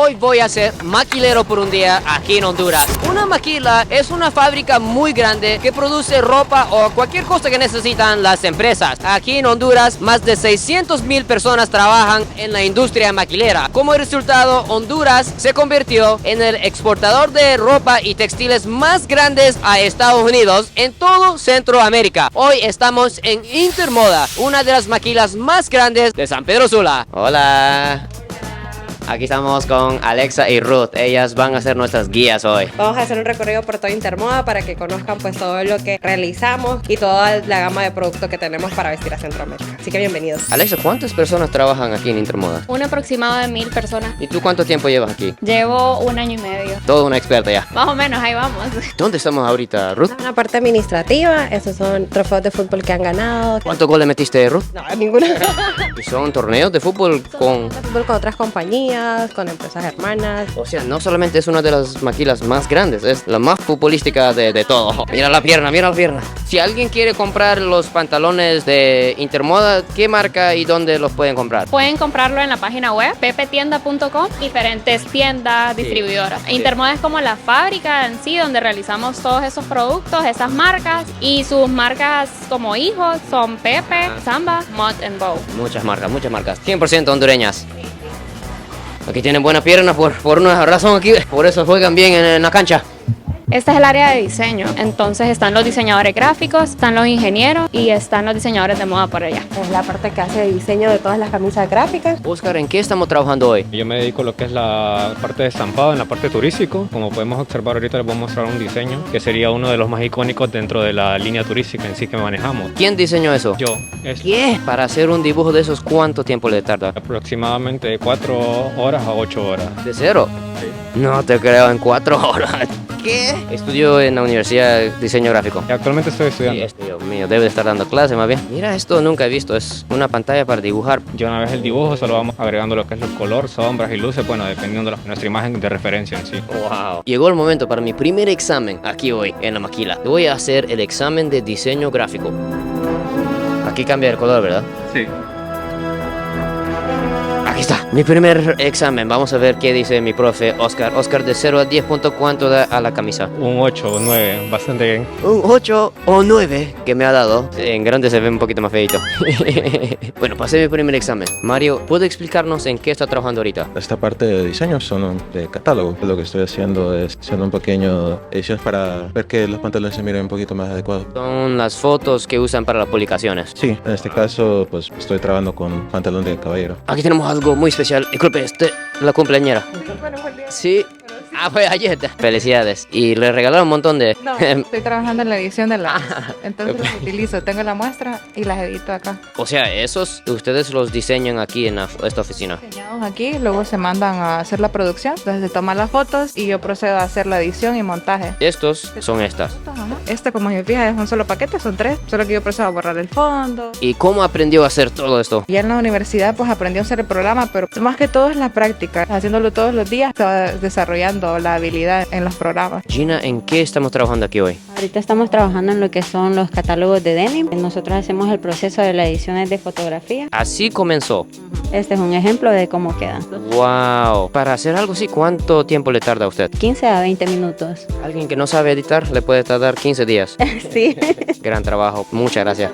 Hoy voy a ser maquilero por un día aquí en Honduras. Una maquila es una fábrica muy grande que produce ropa o cualquier cosa que necesitan las empresas. Aquí en Honduras, más de 600,000 personas trabajan en la industria maquilera. Como resultado, Honduras se convirtió en el exportador de ropa y textiles más grandes a Estados Unidos en todo Centroamérica. Hoy estamos en Intermoda, una de las maquilas más grandes de San Pedro Sula. Hola. Aquí estamos con Alexa y Ruth. Ellas van a ser nuestras guías hoy. Vamos a hacer un recorrido por toda Intermoda para que conozcan pues todo lo que realizamos y toda la gama de productos que tenemos para vestir a Centroamérica. Así que bienvenidos. Alexa, ¿cuántas personas trabajan aquí en Intermoda? Un aproximado de 1,000 personas. ¿Y tú cuánto tiempo llevas aquí? Llevo 1 año y medio. Toda una experta ya. Más o menos, ahí vamos. ¿Dónde estamos ahorita, Ruth? En la parte administrativa, esos son trofeos de fútbol que han ganado. ¿Cuántos goles metiste, Ruth? No, ninguno. ¿Y son torneos de fútbol con...? De fútbol con otras compañías, con empresas hermanas. O sea, no solamente es una de las maquilas más grandes, es la más futbolística de todo. Mira la pierna, mira la pierna. Si alguien quiere comprar los pantalones de Intermoda, ¿qué marca y dónde los pueden comprar? Pueden comprarlo en la página web pepetienda.com, diferentes tiendas, distribuidoras. Sí. Intermoda es como la fábrica en sí, donde realizamos todos esos productos, esas marcas, y sus marcas como hijos son Pepe, Samba, Mud and Bow. Muchas marcas, 100% hondureñas. Aquí tienen buena pierna por una razón aquí, por eso juegan bien en la cancha. Este es el área de diseño, entonces están los diseñadores gráficos, están los ingenieros y están los diseñadores de moda por allá. Es la parte que hace diseño de todas las camisas gráficas. Oscar, ¿en qué estamos trabajando hoy? Yo me dedico a lo que es la parte de estampado, en la parte turístico. Como podemos observar ahorita les voy a mostrar un diseño que sería uno de los más icónicos dentro de la línea turística en sí que manejamos. ¿Quién diseñó eso? Yo, es ¿Qué? Para hacer un dibujo de esos, ¿cuánto tiempo le tarda? aproximadamente de 4 horas a 8 horas. ¿De cero? No te creo, en 4 horas. ¿Qué? Estudio en la universidad de diseño gráfico. Y actualmente estoy estudiando. Dios mío, debe de estar dando clase más bien. Mira, esto nunca he visto, es una pantalla para dibujar. Yo una vez el dibujo solo vamos agregando lo que es el color, sombras y luces, bueno, dependiendo de nuestra imagen de referencia en sí. Wow. Llegó el momento para mi primer examen aquí hoy en la maquila. Voy a hacer el examen de diseño gráfico. Aquí cambia el color, ¿verdad? Sí. Aquí está, mi primer examen. Vamos a ver qué dice mi profe Oscar. Oscar, de 0 a 10, ¿cuánto da a la camisa? Un 8 o 9, bastante bien. Un 8 o 9 que me ha dado. En grande se ve un poquito más feito. Bueno, pasé mi primer examen. Mario, ¿puede explicarnos en qué está trabajando ahorita? Esta parte de diseño son de catálogo. Lo que estoy haciendo es haciendo un pequeño edición para ver que los pantalones se miren un poquito más adecuados. Son las fotos que usan para las publicaciones. Sí, en este caso pues estoy trabajando con pantalón de caballero. Aquí tenemos algo muy especial. Disculpe, la cumpleañera. Bueno, buen día. Sí. Ah, fue ayer. Felicidades. Y le regalaron un montón de... No, estoy trabajando en la edición de las. Entonces los utilizo, tengo la muestra y las edito acá. O sea, esos ustedes los diseñan aquí en esta oficina. Diseñados aquí, luego se mandan a hacer la producción. Entonces se toman las fotos y yo procedo a hacer la edición y montaje. Estos son estas. Ajá. Este, como se fija, es un solo paquete, son 3. Solo que yo procedo a borrar el fondo. ¿Y cómo aprendió a hacer todo esto? Ya en la universidad pues aprendí a hacer el programa, pero más que todo es la práctica. Haciéndolo todos los días, se va desarrollando la habilidad en los programas. Gina, ¿en qué estamos trabajando aquí hoy? Ahorita estamos trabajando en lo que son los catálogos de denim. Nosotros hacemos el proceso de las ediciones de fotografía. Así comenzó. Este es un ejemplo de cómo quedan. Wow. Para hacer algo así, ¿cuánto tiempo le tarda a usted? 15 a 20 minutos. Alguien que no sabe editar le puede tardar 15 días. Sí. Gran trabajo, muchas gracias.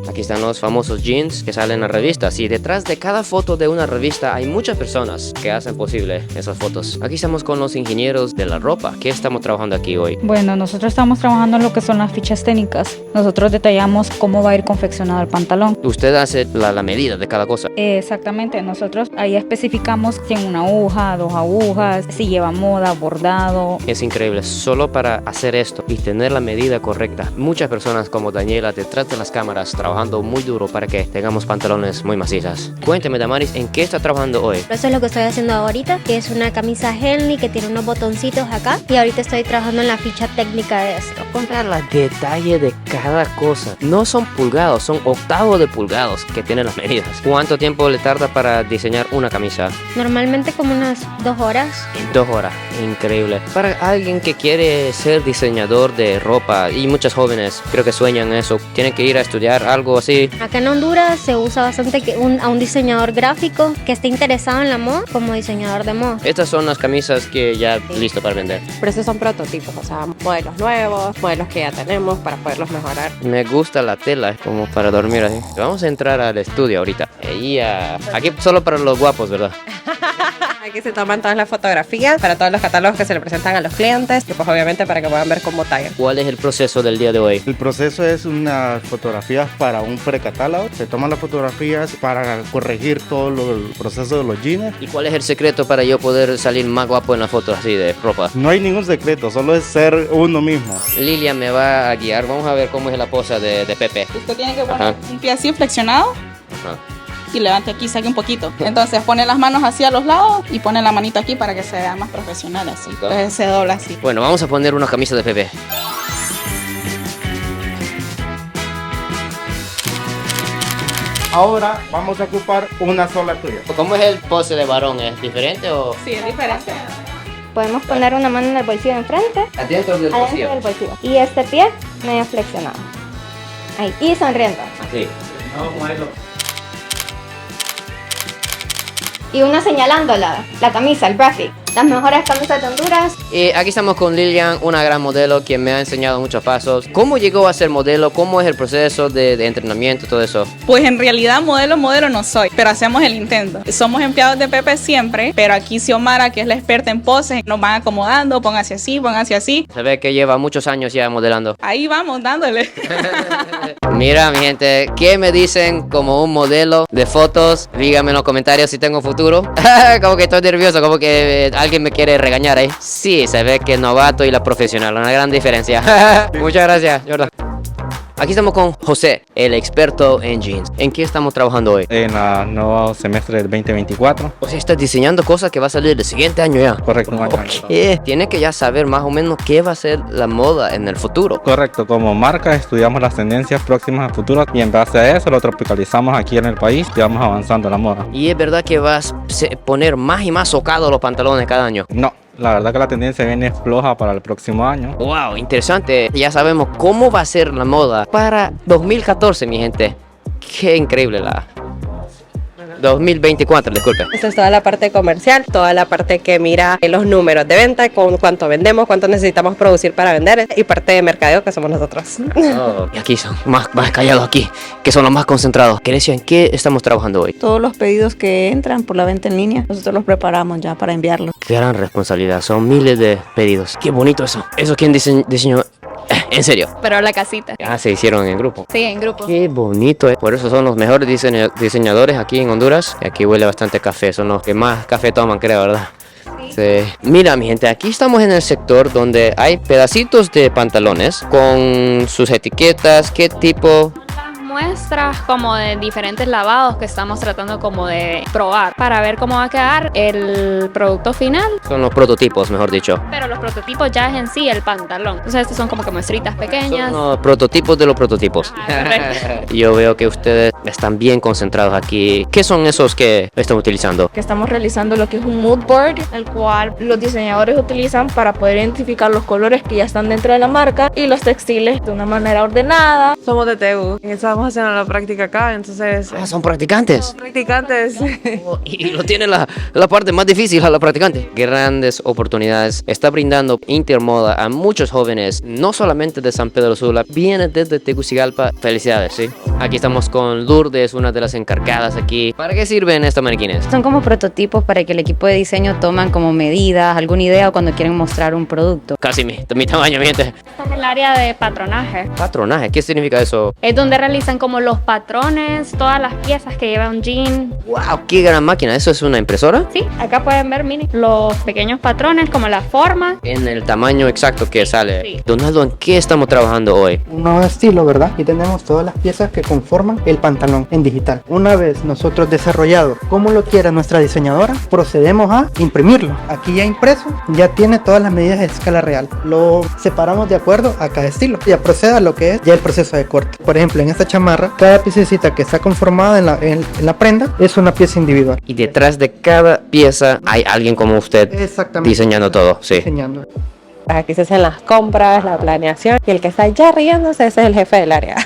Aquí están los famosos jeans que salen en las revistas. Y detrás de cada foto de una revista hay muchas personas que hacen posible esas fotos. Aquí estamos con los ingenieros de la ropa. ¿Qué estamos trabajando aquí hoy? Bueno, nosotros estamos trabajando en lo que son las fichas técnicas. Nosotros detallamos cómo va a ir confeccionado el pantalón. Usted hace la medida de cada cosa. Exactamente, nosotros ahí especificamos si en una aguja, 2 agujas, si lleva moda, bordado. Es increíble, solo para hacer esto y tener la medida correcta. Muchas personas como Daniela detrás de las cámaras trabajando muy duro para que tengamos pantalones muy macizas. Cuénteme, Damaris, ¿en qué está trabajando hoy? Eso es lo que estoy haciendo ahorita, que es una camisa Henley que tiene unos botoncitos acá, y ahorita estoy trabajando en la ficha técnica de esto. encontrar los detalles de cada cosa. No son pulgados, son octavos de pulgados que tienen las medidas. ¿Cuánto tiempo le tarda para diseñar una camisa? Normalmente como unas 2 horas. En 2 horas, increíble. Para alguien que quiere ser diseñador de ropa, y muchos jóvenes creo que sueñan eso, tienen que ir a estudiar algo así. Acá en Honduras se usa bastante a un diseñador gráfico que esté interesado en la moda como diseñador de moda. Estas son las camisas que ya listo para vender. Pero estos son prototipos, o sea, modelos nuevos, modelos que ya tenemos para poderlos mejorar. Me gusta la tela, es como para dormir así. Vamos a entrar al estudio ahorita. Aquí solo para los guapos, ¿verdad? Aquí se toman todas las fotografías para todos los catálogos que se le presentan a los clientes y pues obviamente para que puedan ver cómo tallan. ¿Cuál es el proceso del día de hoy? El proceso es unas fotografías para un precatálogo. Se toman las fotografías para corregir todo el proceso de los jeans. ¿Y cuál es el secreto para yo poder salir más guapo en las fotos así de ropa? No hay ningún secreto, solo es ser uno mismo. Lilian me va a guiar. Vamos a ver cómo es la posa de Pepe. Usted tiene que poner un pie así flexionado. Ajá. Y levante aquí, saque un poquito. Entonces pone las manos así a los lados y pone la manito aquí para que se vea más profesional así. Entonces se dobla así. Bueno, vamos a poner una camisa de Pepe. Ahora vamos a ocupar una sola tuya. ¿Cómo es el pose de varón? ¿Es diferente o...? Sí, es diferente. Podemos poner una mano en el bolsillo de enfrente. Adentro del bolsillo. Adentro del bolsillo. Y este pie medio flexionado. Ahí. Y sonriendo. Así. Y uno señalando la camisa, el graphic. Las mejores camisas de Honduras. Y aquí estamos con Lilian, una gran modelo quien me ha enseñado muchos pasos. ¿Cómo llegó a ser modelo? ¿Cómo es el proceso de entrenamiento, todo eso? Pues en realidad modelo no soy, pero hacemos el intento. Somos empleados de Pepe siempre, pero aquí Xiomara, que es la experta en poses, nos van acomodando, póngase así, póngase así. Se ve que lleva muchos años ya modelando. Ahí vamos, dándole. Mira, mi gente, ¿qué me dicen como un modelo de fotos? Díganme en los comentarios si tengo futuro. Como que estoy nervioso, como que alguien me quiere regañar ahí. Sí, se ve que el novato y la profesional, una gran diferencia. Muchas gracias, Jordan. Aquí estamos con José, el experto en jeans. ¿En qué estamos trabajando hoy? En el nuevo semestre del 2024. O sea, estás diseñando cosas que va a salir el siguiente año ya. Correcto, un año. Okay. Tiene que ya saber más o menos qué va a ser la moda en el futuro. Correcto, como marca estudiamos las tendencias próximas a futuro y en base a eso lo tropicalizamos aquí en el país y vamos avanzando la moda. ¿Y es verdad que vas a poner más y más socados los pantalones cada año? No. La verdad que la tendencia viene floja para el próximo año. Wow, interesante. Ya sabemos cómo va a ser la moda para 2014, mi gente. Qué increíble 2024, disculpe. Esta es toda la parte comercial, toda la parte que mira los números de venta, con cuánto vendemos, cuánto necesitamos producir para vender y parte de mercadeo que somos nosotros. Oh, y aquí son más callados aquí, que son los más concentrados. Grecia, ¿en qué estamos trabajando hoy? Todos los pedidos que entran por la venta en línea, nosotros los preparamos ya para enviarlos. Qué gran responsabilidad, son miles de pedidos. Qué bonito eso. ¿Eso quién diseñó? ¿En serio? Pero la casita. Ah, se hicieron en grupo. Sí, en grupo. Qué bonito, Por eso son los mejores diseñadores aquí en Honduras. Y aquí huele bastante café, son los que más café toman, creo, ¿verdad? Sí. Mira, mi gente, aquí estamos en el sector donde hay pedacitos de pantalones con sus etiquetas, qué tipo... Muestras como de diferentes lavados que estamos tratando como de probar para ver cómo va a quedar el producto final. Son los prototipos, mejor dicho. Pero los prototipos ya es en sí el pantalón. Entonces estos son como que muestritas pequeñas. Son los prototipos de los prototipos. Yo veo que ustedes están bien concentrados aquí. ¿Qué son esos que están utilizando? Que estamos realizando lo que es un mood board, el cual los diseñadores utilizan para poder identificar los colores que ya están dentro de la marca y los textiles de una manera ordenada. Somos de TU, estamos haciendo la práctica acá, entonces... Ah, ¿son practicantes? Son practicantes. Y lo tiene la parte más difícil a los practicantes. Grandes oportunidades. Está brindando Intermoda a muchos jóvenes, no solamente de San Pedro Sula, viene desde Tegucigalpa. Felicidades, ¿sí? Aquí estamos con Lourdes, una de las encargadas aquí. ¿Para qué sirven estos maniquines? Son como prototipos para que el equipo de diseño toman como medidas, alguna idea o cuando quieren mostrar un producto. Casi mi tamaño, mi gente. Está en el área de patronaje. Patronaje, ¿qué significa eso? Es donde realizan hacen como los patrones, todas las piezas que lleva un jean. ¡Wow! ¡Qué gran máquina! ¿Eso es una impresora? Sí, acá pueden ver, mini, los pequeños patrones, como la forma. En el tamaño exacto que sale. Sí. Donaldo, ¿en qué estamos trabajando hoy? Un nuevo estilo, ¿verdad? Y tenemos todas las piezas que conforman el pantalón en digital. Una vez nosotros desarrollado como lo quiera nuestra diseñadora, procedemos a imprimirlo. Aquí ya impreso, ya tiene todas las medidas de escala real. Lo separamos de acuerdo a cada estilo. Ya procede a lo que es ya el proceso de corte. Por ejemplo, en esta chamarra, cada piececita que está conformada en la prenda es una pieza individual. Y detrás de cada pieza hay alguien como usted diseñando todo. Sí. Diseñando. Aquí se hacen las compras, la planeación, y el que está ya riéndose, ese es el jefe del área.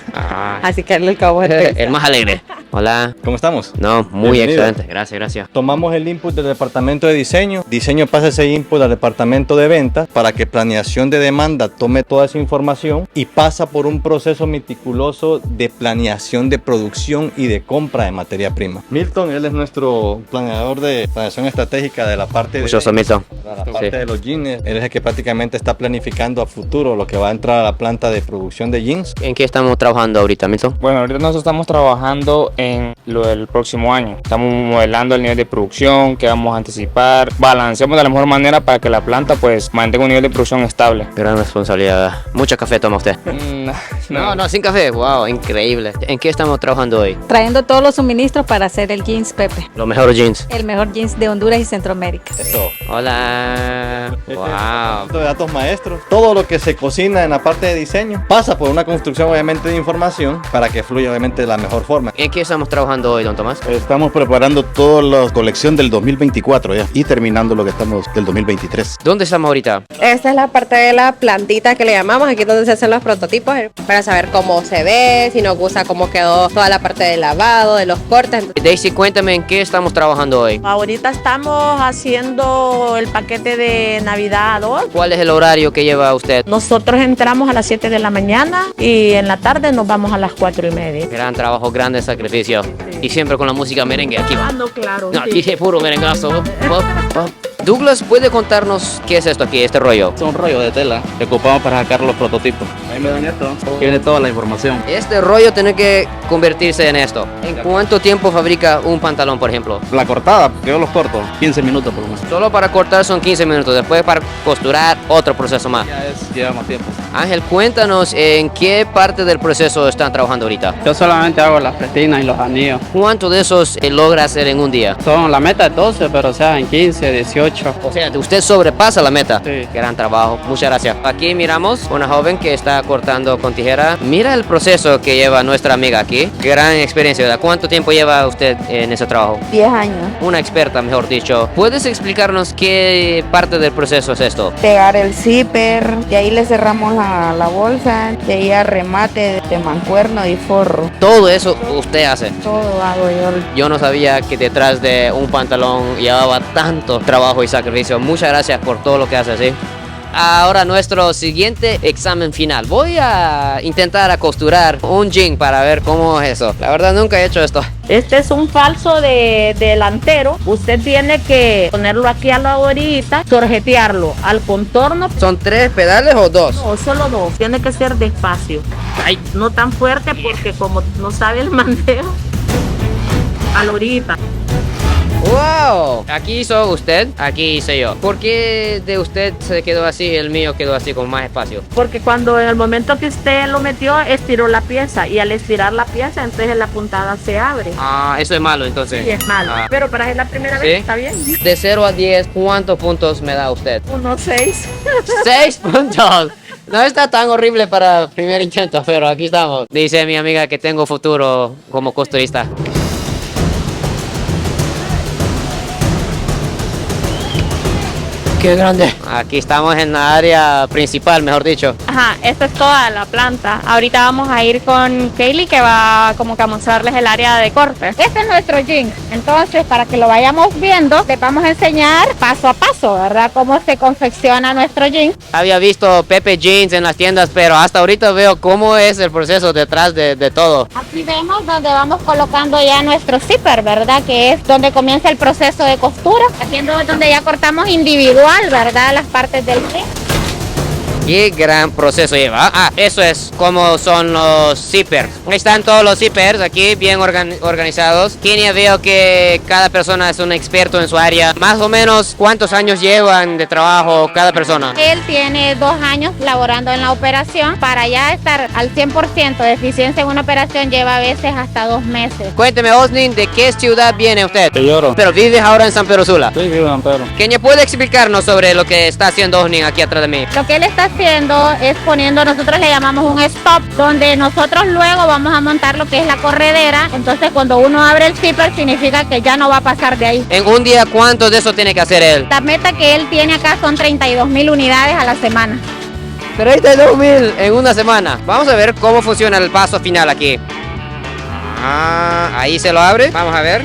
Así que él es el más alegre. Hola. ¿Cómo estamos? No, muy Bienvenido. excelente. Gracias. Tomamos el input del departamento de diseño. Diseño pasa ese input al departamento de ventas para que planeación de demanda tome toda esa información y pasa por un proceso meticuloso de planeación de producción y de compra de materia prima. Milton, él es nuestro planeador de planeación estratégica de la parte Mucho Milton. La parte de los jeans. Él es el que prácticamente está planificando a futuro lo que va a entrar a la planta de producción de jeans. ¿En qué estamos trabajando ahorita, Milton? Bueno, ahorita nosotros estamos trabajando en lo del próximo año. Estamos modelando el nivel de producción que vamos a anticipar. Balanceamos de la mejor manera para que la planta pues mantenga un nivel de producción estable. Gran responsabilidad. ¿Mucho café toma usted? No, sin café. Wow, increíble. ¿En qué estamos trabajando hoy? Trayendo todos los suministros para hacer el jeans Pepe. Los mejores jeans. El mejor jeans de Honduras y Centroamérica. Eso. Hola. Wow. De datos maestros. Todo lo que se cocina en la parte de diseño pasa por una construcción obviamente de información para que fluya obviamente de la mejor forma. ¿En qué estamos trabajando hoy, don Tomás? Estamos preparando toda la colección del 2024 ya y terminando lo que estamos del 2023. ¿Dónde estamos ahorita? Esta es la parte de la plantita que le llamamos, aquí es donde se hacen los prototipos para saber cómo se ve, si nos gusta cómo quedó toda la parte del lavado, de los cortes. Daisy, cuéntame en qué estamos trabajando hoy. Ahorita estamos haciendo el paquete de Navidad 2. ¿Cuál es el horario que lleva usted? Nosotros entramos a las 7 de la mañana y en la tarde nos vamos a las 4:30. Gran trabajo, grande sacrificio. Y siempre con la música merengue aquí. Claro. No, aquí es puro merengazo. Douglas, ¿puede contarnos qué es esto aquí, este rollo? Es un rollo de tela que ocupamos para sacar los prototipos. Ahí me dan esto, aquí viene toda la información. Este rollo tiene que convertirse en esto. ¿En cuánto tiempo fabrica un pantalón, por ejemplo? La cortada, yo los corto, 15 minutos por lo menos. Solo para cortar son 15 minutos, después para costurar otro proceso más. Lleva más tiempo. Ángel, cuéntanos en qué parte del proceso están trabajando ahorita. Yo solamente hago las pretinas y los anillos. ¿Cuánto de esos logra hacer en un día? Son la meta de 12, pero o sea, en 15, 18. O sea, usted sobrepasa la meta. Sí. Gran trabajo, muchas gracias. Aquí miramos una joven que está cortando con tijera. Mira el proceso que lleva nuestra amiga aquí. Gran experiencia, ¿verdad? ¿Cuánto tiempo lleva usted en ese trabajo? 10 años. Una experta, mejor dicho. ¿Puedes explicarnos qué parte del proceso es esto? Pegar el zipper, y ahí le cerramos la bolsa, y ahí a remate de mancuerno y forro. Todo eso usted hace. Todo hago yo. Yo no sabía que detrás de un pantalón llevaba tanto trabajo y sacrificio. Muchas gracias por todo lo que hace, ¿sí? Ahora nuestro siguiente examen final. Voy a intentar costurar un jean para ver cómo es eso. La verdad nunca he hecho esto. Este es un falso delantero. Usted tiene que ponerlo aquí a la orillita, torjetearlo al contorno. ¿Son 3 pedales o 2? No, solo 2. Tiene que ser despacio. Ay. No tan fuerte porque como no sabe el manejo, a la orillita. ¡Wow! Aquí hizo usted, aquí hice yo. ¿Por qué de usted se quedó así, el mío quedó así con más espacio? Porque cuando en el momento que usted lo metió, estiró la pieza y al estirar la pieza, entonces la puntada se abre. Ah, eso es malo entonces. Sí, es malo. Pero para hacer la primera vez está bien. De 0 a 10, ¿cuántos puntos me da usted? Unos 6. 6 puntos. No está tan horrible para primer intento, pero aquí estamos. Dice mi amiga que tengo futuro como costurista. ¡Qué grande! Aquí estamos en la área principal, mejor dicho. Ajá, esta es toda la planta. Ahorita vamos a ir con Kaylee que va como que a mostrarles el área de corte. Este es nuestro jean. Entonces, para que lo vayamos viendo, les vamos a enseñar paso a paso, ¿verdad? Cómo se confecciona nuestro jean. Había visto Pepe Jeans en las tiendas, pero hasta ahorita veo cómo es el proceso detrás de todo. Aquí vemos donde vamos colocando ya nuestro zipper, ¿verdad? Que es donde comienza el proceso de costura. Haciendo donde ya cortamos individual, ¿verdad? Las partes del jean. Qué gran proceso lleva. Ah, eso es como son los zippers. Ahí están todos los zippers aquí bien organizados. Kenia, veo que cada persona es un experto en su área. Más o menos, ¿cuántos años llevan de trabajo cada persona? Él tiene 2 años laborando en la operación. Para ya estar al 100% de eficiencia en una operación lleva a veces hasta 2 meses. Cuénteme, Osnin, ¿de qué ciudad viene usted? De Lloro. Pero vive ahora en San Pedro Sula. Sí, vivo en San Pedro. Kenia, ¿puede explicarnos sobre lo que está haciendo Osnin aquí atrás de mí? Lo que él está haciendo es poniendo, nosotros le llamamos un stop, donde nosotros luego vamos a montar lo que es la corredera. Entonces cuando uno abre el zipper significa que ya no va a pasar de ahí. En un día, ¿cuánto de eso tiene que hacer él? La meta que él tiene acá son 32,000 unidades a la semana. 32,000 en una semana. Vamos a ver cómo funciona el paso final aquí. Ah, ahí se lo abre. Vamos a ver.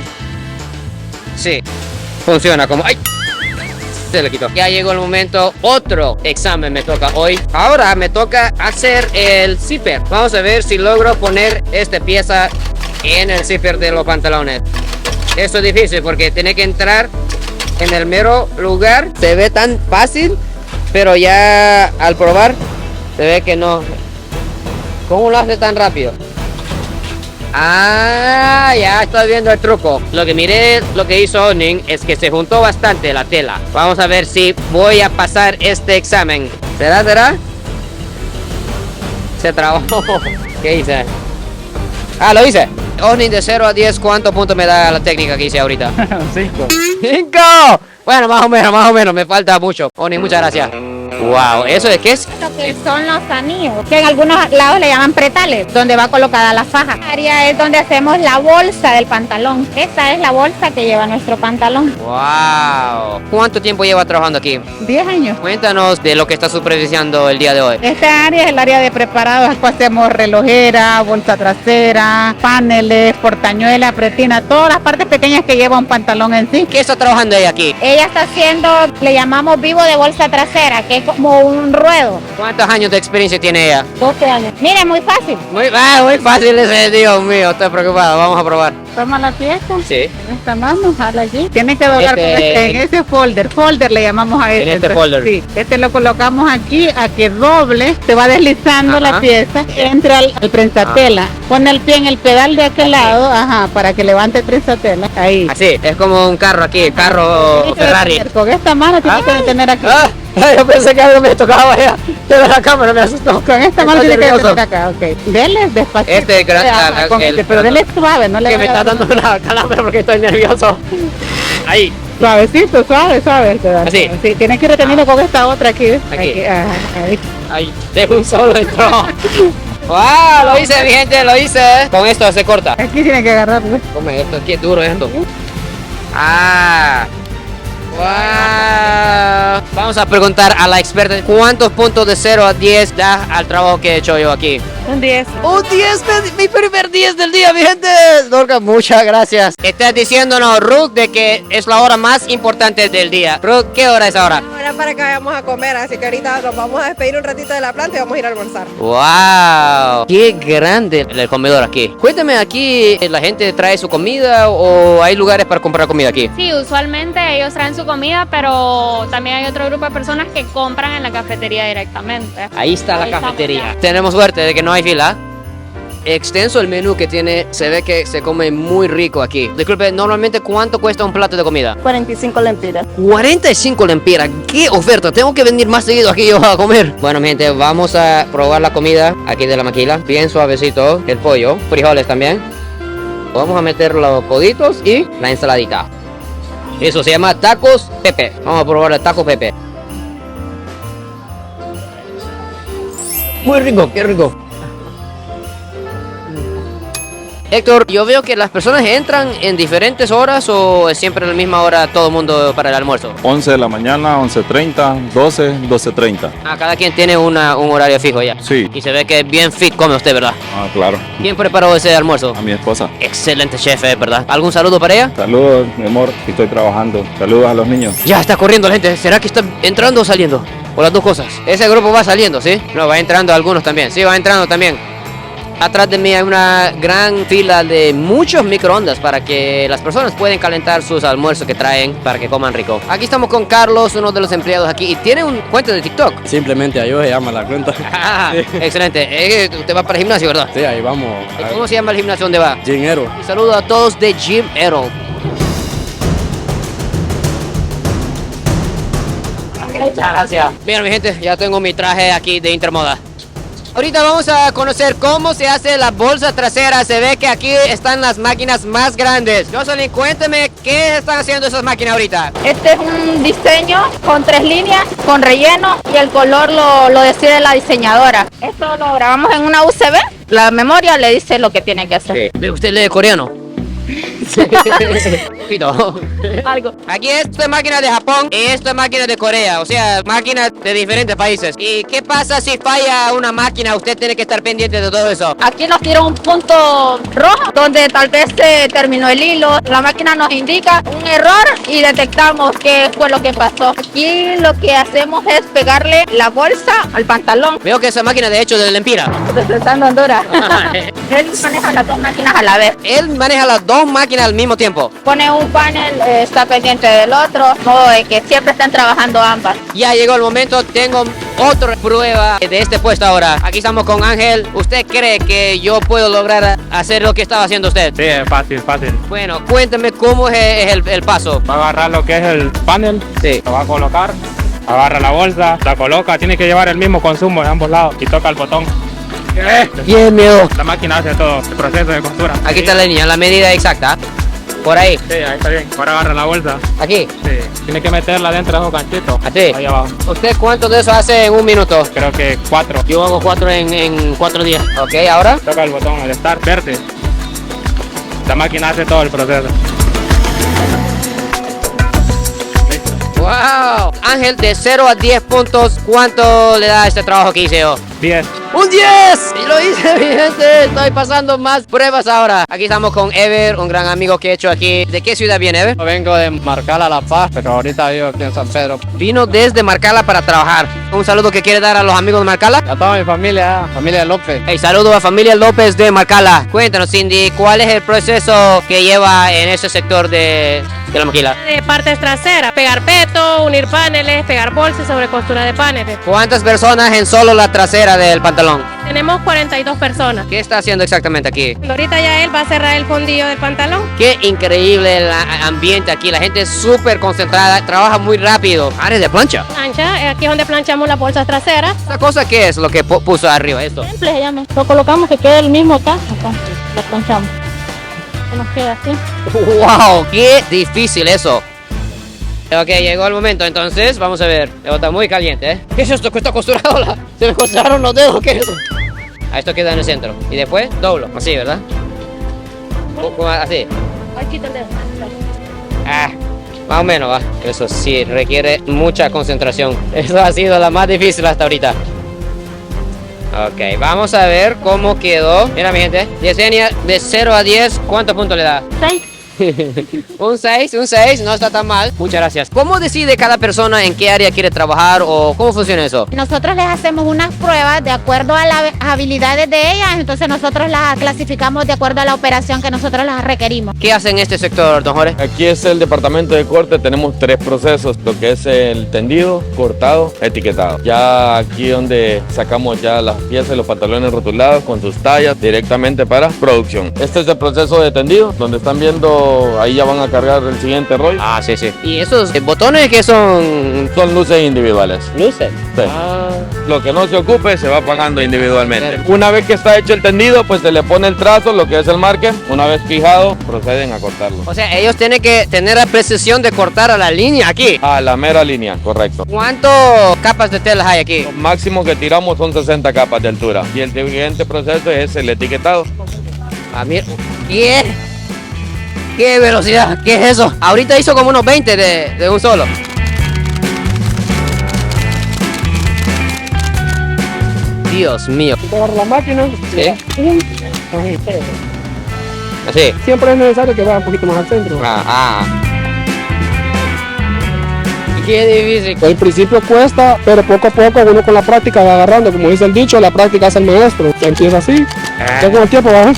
Sí, funciona como... ¡Ay! Se le quitó. Ya llegó el momento. Otro examen me toca hoy. Ahora me toca hacer el zipper. Vamos a ver si logro poner esta pieza en el zipper de los pantalones. Esto es difícil porque tiene que entrar en el mero lugar. Se ve tan fácil, pero ya al probar se ve que no. ¿Cómo lo hace tan rápido? Ah, ya estoy viendo el truco. Lo que miré, lo que hizo Osnin es que se juntó bastante la tela. Vamos a ver si voy a pasar este examen. ¿Será? Se trabó. ¿Qué hice? Ah, lo hice. Osnin, de 0 a 10, ¿cuántos puntos me da la técnica que hice ahorita? 5. 5. Bueno, más o menos, me falta mucho. Osnin, muchas gracias. Wow, ¿eso de qué es? Lo que son los anillos, que en algunos lados le llaman pretales, donde va colocada la faja. La área es donde hacemos la bolsa del pantalón. Esta es la bolsa que lleva nuestro pantalón. Wow. ¿Cuánto tiempo lleva trabajando aquí? 10 años. Cuéntanos de lo que está supervisando el día de hoy. Esta área es el área de preparados. Aquí hacemos relojera, bolsa trasera, paneles, portañuela, pretina, todas las partes pequeñas que lleva un pantalón en sí. ¿Qué está trabajando ella aquí? Ella está haciendo, le llamamos vivo de bolsa trasera, que es como un ruedo. ¿Cuántos años de experiencia tiene ella? 12 años. Mire, muy fácil. Muy fácil ese, Dios mío, estoy preocupado. Vamos a probar. Toma la pieza. Sí. En esta mano, jala allí. Tienes que doblar en ese folder. Folder le llamamos a este. En este folder. Sí. Este lo colocamos aquí a que doble. Te va deslizando la pieza. Entra al prensatela. Pone el pie en el pedal de aquel lado. Ajá, para que levante el prensatela. Ahí. Así, es como un carro aquí, carro Ferrari. Con esta mano tienes que detener aquí. Yo pensé que algo me tocaba allá. De la cámara me asustó. Con esta mano tiene que detener acá, ok. Dele despacito. Pero dele suave, no le que me está dando una calambre porque estoy nervioso. Ahí. Suavecito, suave. Así. Sí, tienes que retenerlo con esta otra aquí. Aquí. Ahí. Ahí. De un solo entró. ¡Wow! Lo hice, mi gente, lo hice. Con esto se corta. Aquí tiene que agarrarlo. Come esto, aquí es duro esto. Ah. Wow. Vamos a preguntar a la experta cuántos puntos de 0 a 10 da al trabajo que he hecho yo aquí. Un 10. Un 10, mi primer 10 del día, mi gente. Dorca, muchas gracias. Estás diciéndonos, Ruth, de que es la hora más importante del día. Ruth, ¿qué hora es ahora? Ahora para que vayamos a comer, así que ahorita nos vamos a despedir un ratito de la planta y vamos a ir a almorzar. ¡Wow! ¡Qué grande el comedor aquí! Cuéntame, ¿aquí la gente trae su comida o hay lugares para comprar comida aquí? Sí, usualmente ellos traen su comida, pero también hay otro grupo de personas que compran en la cafetería directamente. Ahí está la cafetería. Tenemos suerte de que no hay fila. Extenso el menú que tiene, se ve que se come muy rico aquí. Disculpe, normalmente ¿cuánto cuesta un plato de comida? 45 lempiras. 45 lempiras, qué oferta, tengo que venir más seguido aquí yo a comer. Bueno, mi gente, vamos a probar la comida aquí de la maquila. Bien suavecito, el pollo, frijoles también. Vamos a meter los coditos y la ensaladita. Eso se llama tacos Pepe. Vamos a probar el taco Pepe. Muy rico, qué rico. Héctor, yo veo que las personas entran en diferentes horas o es siempre a la misma hora todo el mundo para el almuerzo. 11 de la mañana, 11:30, 12, 12:30. Ah, cada quien tiene un horario fijo ya. Sí. Y se ve que bien fit come usted, ¿verdad? Ah, claro. ¿Quién preparó ese almuerzo? A mi esposa. Excelente chef, ¿verdad? ¿Algún saludo para ella? Saludos, mi amor, estoy trabajando. Saludos a los niños. Ya está corriendo la gente. ¿Será que está entrando o saliendo? O las dos cosas. Ese grupo va saliendo, ¿sí? No, va entrando algunos también. Sí, va entrando también. Atrás de mí hay una gran fila de muchos microondas para que las personas puedan calentar sus almuerzos que traen para que coman rico. Aquí estamos con Carlos, uno de los empleados aquí, y tiene un cuenta de TikTok. Simplemente ahí se llama la cuenta. Excelente. Usted va para el gimnasio, ¿verdad? Sí, ahí vamos. ¿Cómo se llama el gimnasio donde va? Gym Ero. Y saludo a todos de Gym Ero. Muchas gracias. Bien, mi gente, ya tengo mi traje aquí de Intermoda. Ahorita vamos a conocer cómo se hace la bolsa trasera. Se ve que aquí están las máquinas más grandes. Jocelyn, cuéntame qué están haciendo esas máquinas ahorita. Este es un diseño con 3 líneas, con relleno, y el color lo decide la diseñadora. Esto lo grabamos en una USB. La memoria le dice lo que tiene que hacer. Sí. ¿Usted lee coreano? Algo. Aquí esto es máquina de Japón y esto es máquina de Corea, o sea, máquinas de diferentes países. ¿Y qué pasa si falla una máquina? Usted tiene que estar pendiente de todo eso. Aquí nos tira un punto rojo donde tal vez se terminó el hilo. La máquina nos indica un error y detectamos qué fue lo que pasó. Aquí lo que hacemos es pegarle la bolsa al pantalón. Veo que esa máquina de hecho de Lempira. Desde Honduras. Él maneja las 2 máquinas a la vez. Él maneja las 2 máquinas al mismo tiempo. Pone un panel, está pendiente del otro, modo de que siempre están trabajando ambas. Ya llegó el momento, tengo otra prueba de este puesto ahora. Aquí estamos con Ángel. ¿Usted cree que yo puedo lograr hacer lo que estaba haciendo usted? Sí, es fácil. Bueno, cuéntame cómo es el paso. Va a agarrar lo que es el panel, sí. Lo va a colocar, agarra la bolsa, la coloca, tiene que llevar el mismo consumo de ambos lados y toca el botón. Bien, miedo. La máquina hace todo el proceso de costura. Aquí está la línea, la medida exacta. Por ahí. Sí, ahí está bien. Ahora agarra la bolsa. Aquí. Sí. Tiene que meterla dentro de esos ganchitos. Así. Ahí abajo. ¿Usted cuánto de eso hace en 1 minuto? Creo que 4. Yo hago 4 en 4 días. Ok, ¿ahora? Toca el botón, el start verde. La máquina hace todo el proceso. ¡Wow! Ángel, de 0 a 10 puntos, ¿cuánto le da este trabajo que hice yo? 10. ¡Un 10! Y lo hice, mi gente. Estoy pasando más pruebas ahora. Aquí estamos con Ever, un gran amigo que he hecho aquí. ¿De qué ciudad viene, Ever? Vengo de Marcala, La Paz, pero ahorita vivo aquí en San Pedro. Vino desde Marcala para trabajar. Un saludo que quiere dar a los amigos de Marcala. A toda mi familia, familia López. Hey, saludo a familia López de Marcala. Cuéntanos, Cindy, ¿cuál es el proceso que lleva en ese sector de la maquila? De partes traseras, pegar peto, unir paneles, pegar bolsas sobre costura de paneles. ¿Cuántas personas en solo la trasera del pantalón? Tenemos 42 personas. ¿Qué está haciendo exactamente aquí? Ahorita ya él va a cerrar el fondillo del pantalón. Qué increíble el ambiente aquí, la gente es súper concentrada, trabaja muy rápido. Área de plancha. Plancha, aquí es donde planchamos las bolsas traseras. ¿Esta cosa qué es lo que puso arriba esto? Simple se llama. Lo colocamos que quede el mismo acá. Lo planchamos. Que nos queda así. ¡Wow! ¡Qué difícil eso! Ok, llegó el momento, entonces vamos a ver. Está muy caliente, ¿eh? ¿Qué es esto que está costurado? Se me costuraron los dedos, ¿qué es eso? Esto queda en el centro. Y después doblo, así, ¿verdad? Así. Aquí está el dedo. Más o menos, va. Eso sí, requiere mucha concentración. Eso ha sido la más difícil hasta ahorita. Ok, vamos a ver cómo quedó. Mira, mi gente. Yesenia, de 0 a 10, ¿cuántos puntos le da? 6. un 6, no está tan mal. Muchas gracias. ¿Cómo decide cada persona en qué área quiere trabajar o cómo funciona eso? Nosotros les hacemos unas pruebas de acuerdo a las habilidades de ellas, entonces nosotros las clasificamos de acuerdo a la operación que nosotros las requerimos. ¿Qué hacen en este sector, don Jorge? Aquí es el departamento de corte, tenemos 3 procesos, lo que es el tendido, cortado, etiquetado. Ya aquí donde sacamos ya las piezas y los pantalones rotulados con sus tallas directamente para producción. Este es el proceso de tendido, donde están viendo, ahí ya van a cargar el siguiente rollo. Ah, sí, sí. ¿Y esos botones que son? Son luces individuales. ¿Luces? Sí. Lo que no se ocupe se va pagando individualmente. Una vez que está hecho el tendido, pues se le pone el trazo, lo que es el marque. Una vez fijado, proceden a cortarlo. O sea, ellos tienen que tener la precisión de cortar a la línea aquí. A la mera línea, correcto. ¿Cuántas capas de tela hay aquí? Lo máximo que tiramos son 60 capas de altura. Y el siguiente proceso es el etiquetado. Ah, mira. Bien. ¡Qué velocidad! ¿Qué es eso? Ahorita hizo como unos 20 de un solo. Dios mío. Agarra la máquina. Sí. Así. Siempre es necesario que vaya un poquito más al centro. Qué difícil. Al principio cuesta, pero poco a poco uno con la práctica va agarrando. Como dice el dicho, la práctica es el maestro. Empieza así. Ya con el tiempo va.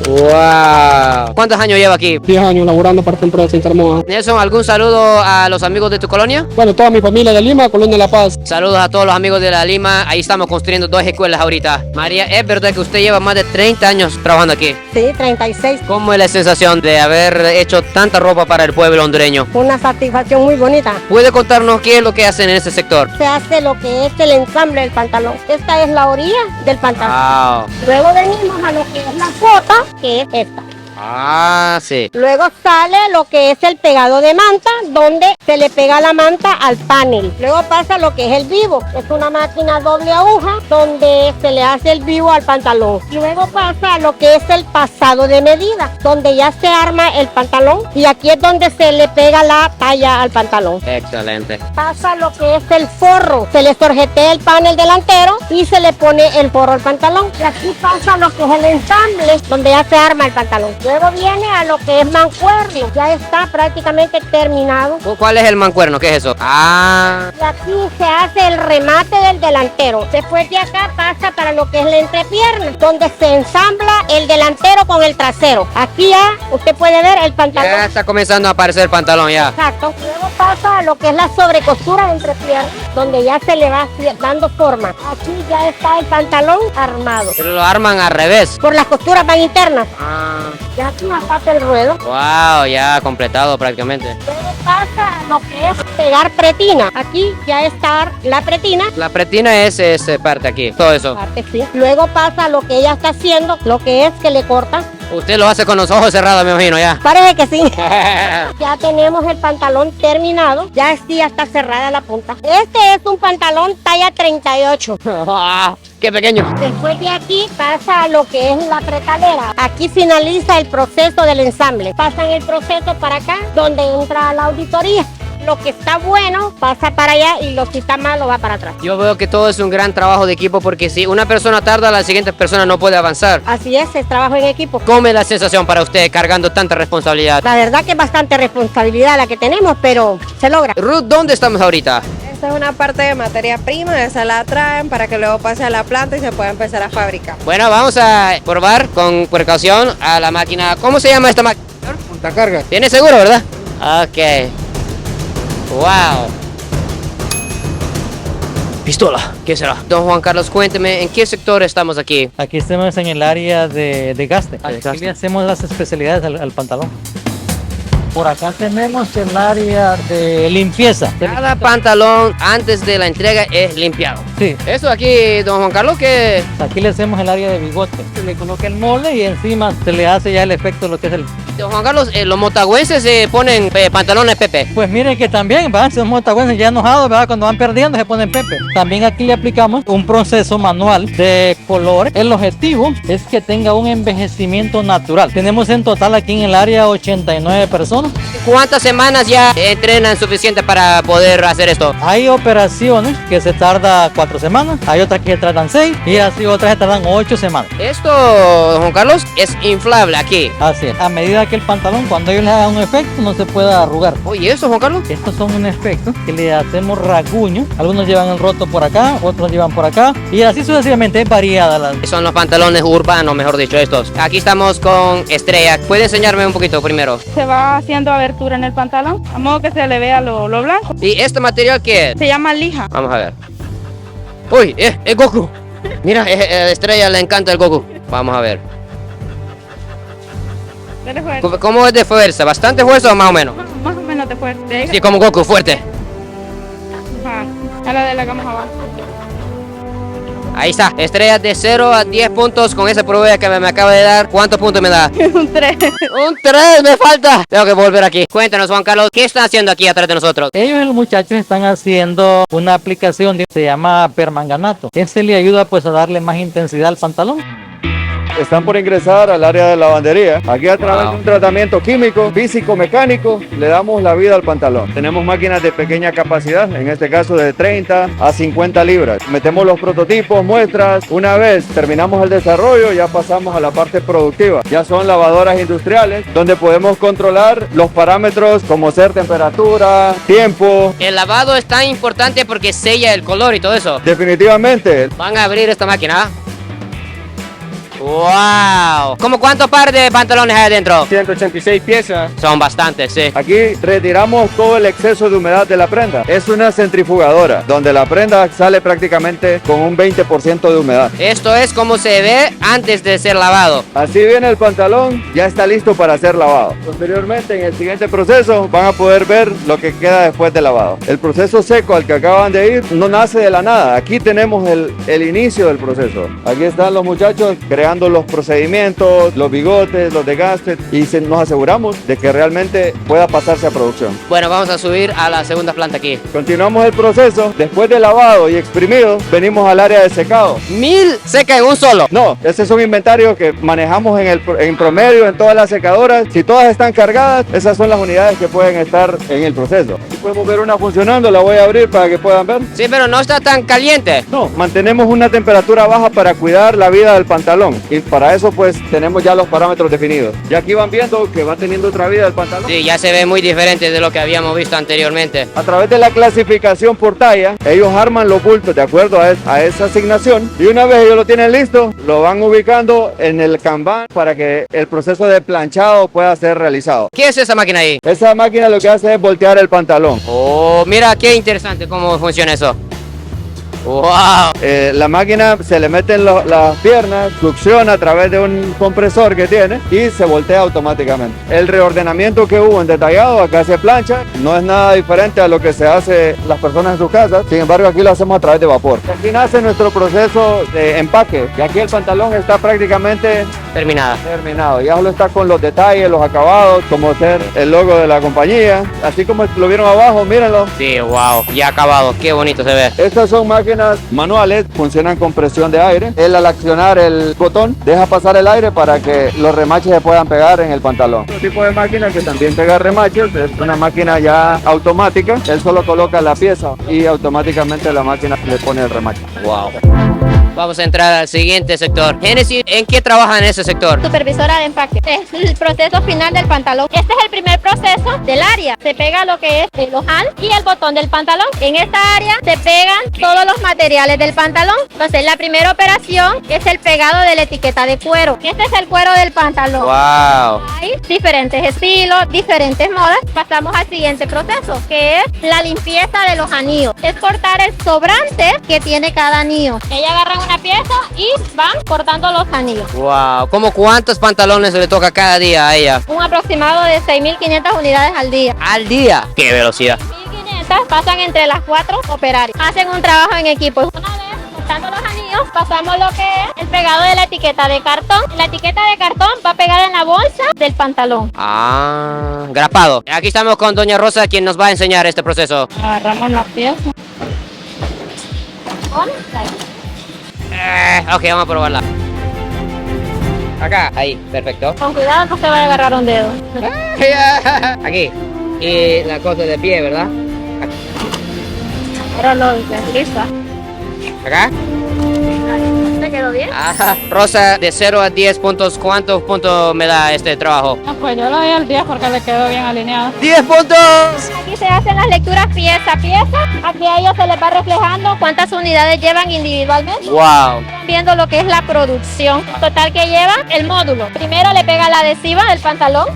Wow. ¿Cuántos años lleva aquí? 10 años laborando para esta empresa Intermoda. Nelson, ¿algún saludo a los amigos de tu colonia? Bueno, toda mi familia de Lima, Colonia La Paz. Saludos a todos los amigos de la Lima. Ahí estamos construyendo 2 escuelas ahorita. María, ¿es verdad que usted lleva más de 30 años trabajando aquí? Sí, 36. ¿Cómo es la sensación de haber hecho tanta ropa para el pueblo hondureño? Una satisfacción muy bonita. ¿Puede contarnos qué es lo que hacen en ese sector? Se hace lo que es el ensamble del pantalón. Esta es la orilla del pantalón. Wow. Luego venimos a lo que es la fota, que es esta. Ah, sí. Luego sale lo que es el pegado de manta, donde se le pega la manta al panel. Luego pasa lo que es el vivo. Es una máquina doble aguja donde se le hace el vivo al pantalón. Luego pasa lo que es el pasado de medida, donde ya se arma el pantalón y aquí es donde se le pega la talla al pantalón. Excelente. Pasa lo que es el forro. Se le sorjetea el panel delantero y se le pone el forro al pantalón. Y aquí pasa lo que es el ensamble, donde ya se arma el pantalón. Luego viene a lo que es mancuerno. Ya está prácticamente terminado. ¿Cuál es el mancuerno? ¿Qué es eso? Ah. Y aquí se hace el remate del delantero. Después de acá pasa para lo que es la entrepierna, donde se ensambla el delantero con el trasero. Aquí ya usted puede ver el pantalón. Ya está comenzando a aparecer el pantalón ya. Exacto. Luego pasa a lo que es la sobrecostura de entrepierna, donde ya se le va dando forma. Aquí ya está el pantalón armado. Pero lo arman al revés. Por las costuras van internas. Ah. Ya aquí nos pasa el ruedo. Wow, ya completado prácticamente. Luego pasa lo que es pegar pretina. Aquí ya está la pretina. La pretina es esa parte aquí, todo eso. Parte, sí. Luego pasa lo que ella está haciendo, lo que es que le corta. Usted lo hace con los ojos cerrados, me imagino, ya. Parece que sí. Ya tenemos el pantalón terminado. Ya sí, ya está cerrada la punta. Este es un pantalón talla 38. ¡Qué pequeño! Después de aquí pasa a lo que es la pretalera. Aquí finaliza el proceso del ensamble. Pasan el proceso para acá, donde entra la auditoría. Lo que está bueno pasa para allá y lo que está malo va para atrás. Yo veo que todo es un gran trabajo de equipo porque si una persona tarda, la siguiente persona no puede avanzar. Así es trabajo en equipo. ¿Cómo es la sensación para usted cargando tanta responsabilidad? La verdad que es bastante responsabilidad la que tenemos, pero se logra. Ruth, ¿dónde estamos ahorita? Esta es una parte de materia prima, esa la traen para que luego pase a la planta y se pueda empezar a fabricar. Bueno, vamos a probar con precaución a la máquina. ¿Cómo se llama esta máquina? Montacarga. ¿Tiene seguro, verdad? Ok. Wow. Pistola, ¿qué será? Don Juan Carlos, cuénteme, ¿en qué sector estamos aquí? Aquí estamos en el área de gaste. Aquí le hacemos las especialidades al pantalón. Por acá tenemos el área de limpieza. Cada pantalón antes de la entrega es limpiado. Sí. Eso aquí, don Juan Carlos, ¿qué? Aquí le hacemos el área de bigote. Se le coloca el molde y encima se le hace ya el efecto de lo que es el... Don Juan Carlos, los motagüenses se ponen pantalones Pepe. Pues mire que también, ¿verdad? Esos motagüenses ya enojados, ¿verdad? Cuando van perdiendo se ponen Pepe. También aquí le aplicamos un proceso manual de color. El objetivo es que tenga un envejecimiento natural. Tenemos en total aquí en el área 89 personas. ¿Cuántas semanas ya entrenan suficiente para poder hacer esto? Hay operaciones que se tarda 4 semanas, hay otras que se tardan 6 y así otras se tardan 8 semanas. Esto, Juan Carlos, es inflable aquí. Así es. A medida que el pantalón, cuando ellos le hagan un efecto, no se pueda arrugar. Oye, ¿esto, Juan Carlos? Estos son un efecto que le hacemos rasguño. Algunos llevan el roto por acá, otros llevan por acá y así sucesivamente, es variada la... Son los pantalones urbanos, mejor dicho, estos. Aquí estamos con Estrella. ¿Puede enseñarme un poquito primero? Se va haciendo abertura en el pantalón, a modo que se le vea lo blanco. ¿Y este material qué es? Se llama lija. Vamos a ver. ¡Uy! ¡Es Goku! Mira, Estrella le encanta el Goku. Vamos a ver. Dale fuerte. ¿Cómo es de fuerza? ¿Bastante fuerza o más o menos? Más o menos de fuerte. Sí, como Goku, fuerte. Ajá. A la de la cama abajo. Ahí está, Estrella de 0 a 10 puntos con esa prueba que me acaba de dar. ¿Cuántos puntos me da? Un 3. Un 3 me falta. Tengo que volver aquí. Cuéntanos, Juan Carlos, ¿qué están haciendo aquí atrás de nosotros? Ellos, los muchachos, están haciendo una aplicación que se llama permanganato. Ese le ayuda pues a darle más intensidad al pantalón. Están por ingresar al área de lavandería. Aquí a través de un tratamiento químico, físico, mecánico, le damos la vida al pantalón. Tenemos máquinas de pequeña capacidad, en este caso de 30 a 50 libras. Metemos los prototipos, muestras. Una vez terminamos el desarrollo, ya pasamos a la parte productiva. Ya son lavadoras industriales, donde podemos controlar los parámetros como ser temperatura, tiempo. El lavado es tan importante porque sella el color y todo eso. Definitivamente. Van a abrir esta máquina. ¡Wow! ¿Cómo cuántos pares de pantalones hay adentro? 186 piezas. Son bastantes, sí. Aquí retiramos todo el exceso de humedad de la prenda. Es una centrifugadora, donde la prenda sale prácticamente con un 20% de humedad. Esto es como se ve antes de ser lavado. Así viene el pantalón, ya está listo para ser lavado. Posteriormente, en el siguiente proceso, van a poder ver lo que queda después de lavado. El proceso seco al que acaban de ir no nace de la nada. Aquí tenemos el inicio del proceso. Aquí están los muchachos creando los procedimientos, los bigotes, los desgastes, y nos aseguramos de que realmente pueda pasarse a producción. Bueno, vamos a subir a la segunda planta aquí. Continuamos el proceso. Después de lavado y exprimido, venimos al área de secado. 1000 seca en un solo. No, ese es un inventario que manejamos en promedio en todas las secadoras. Si todas están cargadas, esas son las unidades que pueden estar en el proceso. Aquí podemos ver una funcionando, la voy a abrir para que puedan ver. Sí, pero no está tan caliente. No, mantenemos una temperatura baja para cuidar la vida del pantalón. Y para eso pues tenemos ya los parámetros definidos. Y aquí van viendo que va teniendo otra vida el pantalón. Sí, ya se ve muy diferente de lo que habíamos visto anteriormente. A través de la clasificación por talla, ellos arman los bultos de acuerdo a esa asignación. Y una vez ellos lo tienen listo, lo van ubicando en el Kanban para que el proceso de planchado pueda ser realizado. ¿Qué es esa máquina ahí? Esa máquina lo que hace es voltear el pantalón. Oh, mira qué interesante cómo funciona eso. ¡Wow! La máquina se le meten las piernas, succiona a través de un compresor que tiene y se voltea automáticamente. El reordenamiento que hubo en detallado, acá se plancha, no es nada diferente a lo que se hace las personas en sus casas. Sin embargo, aquí lo hacemos a través de vapor. Aquí nace nuestro proceso de empaque, y aquí el pantalón está prácticamente terminado. Ya solo está con los detalles, los acabados, como ser el logo de la compañía, así como lo vieron abajo, mírenlo. Sí, wow, ya acabado, qué bonito se ve. Estas son máquinas manuales, funcionan con presión de aire. Él, al accionar el botón, deja pasar el aire para que los remaches se puedan pegar en el pantalón. Otro tipo de máquina que también pega remaches es una máquina ya automática. Él solo coloca la pieza y automáticamente la máquina le pone el remache. Wow. Vamos a entrar al siguiente sector. Génesis, ¿en qué trabaja en ese sector? Supervisora de empaque. Es el proceso final del pantalón. Este es el primer proceso del área. Se pega lo que es el ojal y el botón del pantalón. En esta área se pegan todos los materiales del pantalón. Entonces, la primera operación es el pegado de la etiqueta de cuero. Este es el cuero del pantalón. Wow. Hay diferentes estilos, diferentes modas. Pasamos al siguiente proceso, que es la limpieza de los anillos. Es cortar el sobrante que tiene cada anillo. Ella agarra una pieza y van cortando los anillos. Wow, ¿cómo cuántos pantalones le toca cada día a ella? Un aproximado de 6.500 unidades al día. ¿Al día? ¡Qué velocidad! 1.500 pasan entre las 4 operarios. Hacen un trabajo en equipo. Una vez cortando los anillos, pasamos lo que es el pegado de la etiqueta de cartón. La etiqueta de cartón va pegada en la bolsa del pantalón. Ah, grapado. Aquí estamos con doña Rosa, quien nos va a enseñar este proceso. Agarramos la pieza. Ok, vamos a probarla. Acá, ahí, perfecto. Con cuidado, no se vaya a agarrar un dedo. Aquí. Y la cosa de pie, ¿verdad? Aquí. Ahora lo desliza. Acá. ¿Te quedó bien? Ajá. Rosa, de 0 a 10 puntos, ¿cuántos puntos me da este trabajo? No, pues yo lo doy al 10 porque le quedó bien alineado. ¡10 puntos! Aquí se hacen las lecturas pieza a pieza. Aquí a ellos se les va reflejando cuántas unidades llevan individualmente. ¡Wow! Viendo lo que es la producción total que lleva el módulo. Primero le pega la adhesiva del pantalón,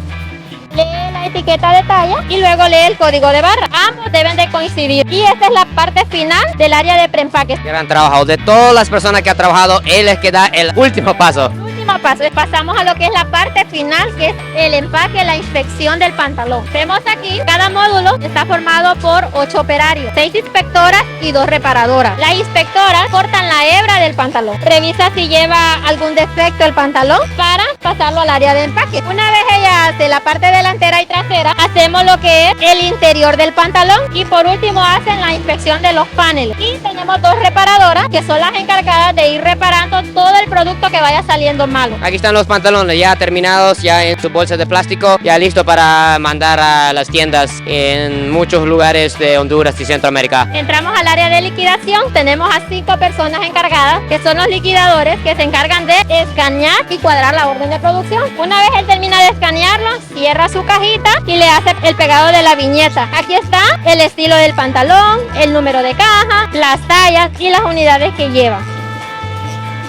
lee la etiqueta de talla y luego lee el código de barra. Ambos deben de coincidir. Y esta es la parte final del área de preempaque. Gran trabajo. De todas las personas que ha trabajado, él es que da el último paso. Último paso, pasamos a lo que es la parte final, que es el empaque, la inspección del pantalón. Vemos aquí, cada módulo está formado por 8 operarios, 6 inspectoras y 2 reparadoras. Las inspectoras cortan la hebra del pantalón, revisa si lleva algún defecto el pantalón para pasarlo al área de empaque. Una vez ella hace la parte delantera y trasera, hacemos lo que es el interior del pantalón y por último hacen la inspección de los paneles. Y tenemos 2 reparadoras que son las encargadas de ir reparando todo el producto que vaya saliendo mal. malo. Aquí están los pantalones ya terminados, ya en su bolsa de plástico, ya listo para mandar a las tiendas en muchos lugares de Honduras y Centroamérica. Entramos al área de liquidación, tenemos a 5 personas encargadas, que son los liquidadores, que se encargan de escanear y cuadrar la orden de producción. Una vez él termina de escanearlo, cierra su cajita y le hace el pegado de la viñeta. Aquí está el estilo del pantalón, el número de caja, las tallas y las unidades que lleva.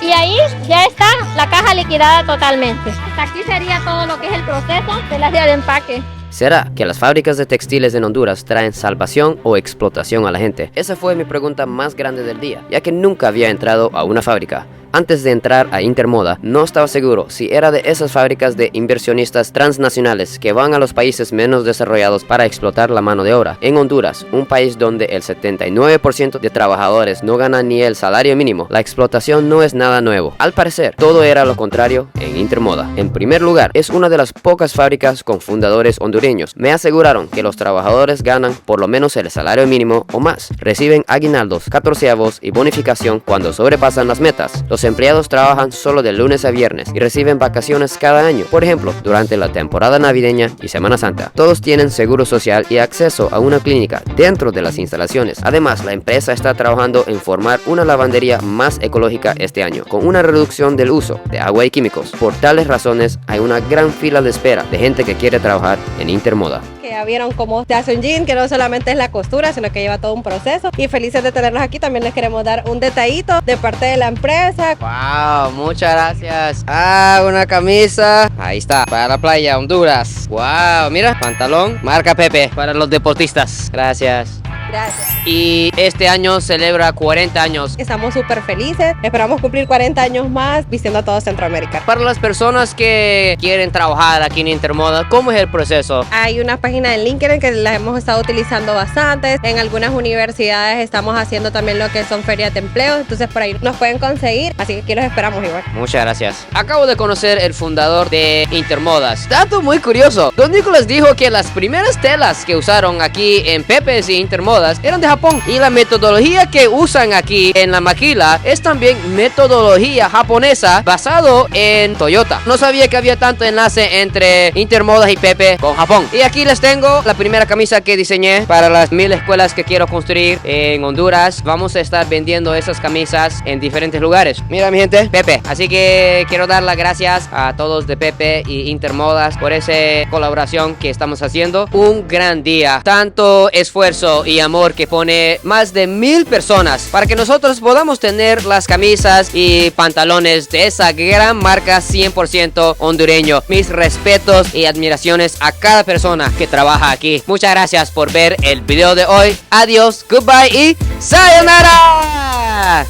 Y ahí ya está la caja liquidada totalmente. Hasta aquí sería todo lo que es el proceso del área de empaque. ¿Será que las fábricas de textiles en Honduras traen salvación o explotación a la gente? Esa fue mi pregunta más grande del día, ya que nunca había entrado a una fábrica. Antes de entrar a Intermoda, no estaba seguro si era de esas fábricas de inversionistas transnacionales que van a los países menos desarrollados para explotar la mano de obra. En Honduras, un país donde el 79% de trabajadores no ganan ni el salario mínimo, la explotación no es nada nuevo. Al parecer, todo era lo contrario en Intermoda. En primer lugar, es una de las pocas fábricas con fundadores hondureños. Me aseguraron que los trabajadores ganan por lo menos el salario mínimo o más. Reciben aguinaldos, 14avos y bonificación cuando sobrepasan las metas. Los empleados trabajan solo de lunes a viernes y reciben vacaciones cada año, por ejemplo, durante la temporada navideña y Semana Santa. Todos tienen seguro social y acceso a una clínica dentro de las instalaciones. Además, la empresa está trabajando en formar una lavandería más ecológica este año, con una reducción del uso de agua y químicos. Por tales razones, hay una gran fila de espera de gente que quiere trabajar en Intermoda. Que ya vieron cómo se hace un jean, que no solamente es la costura, sino que lleva todo un proceso. Y felices de tenerlos aquí. También les queremos dar un detallito de parte de la empresa. Wow, muchas gracias. Una camisa. Ahí está, para la playa, Honduras. Wow, mira, pantalón, marca Pepe, para los deportistas. Gracias. Gracias. Y este año celebra 40 años. Estamos súper felices. Esperamos cumplir 40 años más vistiendo a todo Centroamérica. Para las personas que quieren trabajar aquí en Intermoda, ¿cómo es el proceso? Hay una página en LinkedIn que las hemos estado utilizando bastante. En algunas universidades estamos haciendo también lo que son ferias de empleo. Entonces por ahí nos pueden conseguir. Así que aquí los esperamos igual. Muchas gracias. Acabo de conocer el fundador de Intermodas. Dato muy curioso. Don Nicolás dijo que las primeras telas que usaron aquí en Pepe's y Intermodas eran de Japón, y la metodología que usan aquí en la maquila es también metodología japonesa basado en Toyota. No sabía que había tanto enlace entre Intermodas y Pepe con Japón. Y aquí les tengo la primera camisa que diseñé para las 1000 escuelas que quiero construir en Honduras. Vamos a estar vendiendo esas camisas en diferentes lugares. Mira, mi gente, Pepe. Así que quiero dar las gracias a todos de Pepe y Intermodas por esa colaboración que estamos haciendo. Un gran día, tanto esfuerzo y amor que pone más de 1000 personas para que nosotros podamos tener las camisas y pantalones de esa gran marca 100% hondureño. Mis respetos y admiraciones a cada persona que trabaja aquí. Muchas gracias por ver el video de hoy. Adiós, goodbye y sayonara.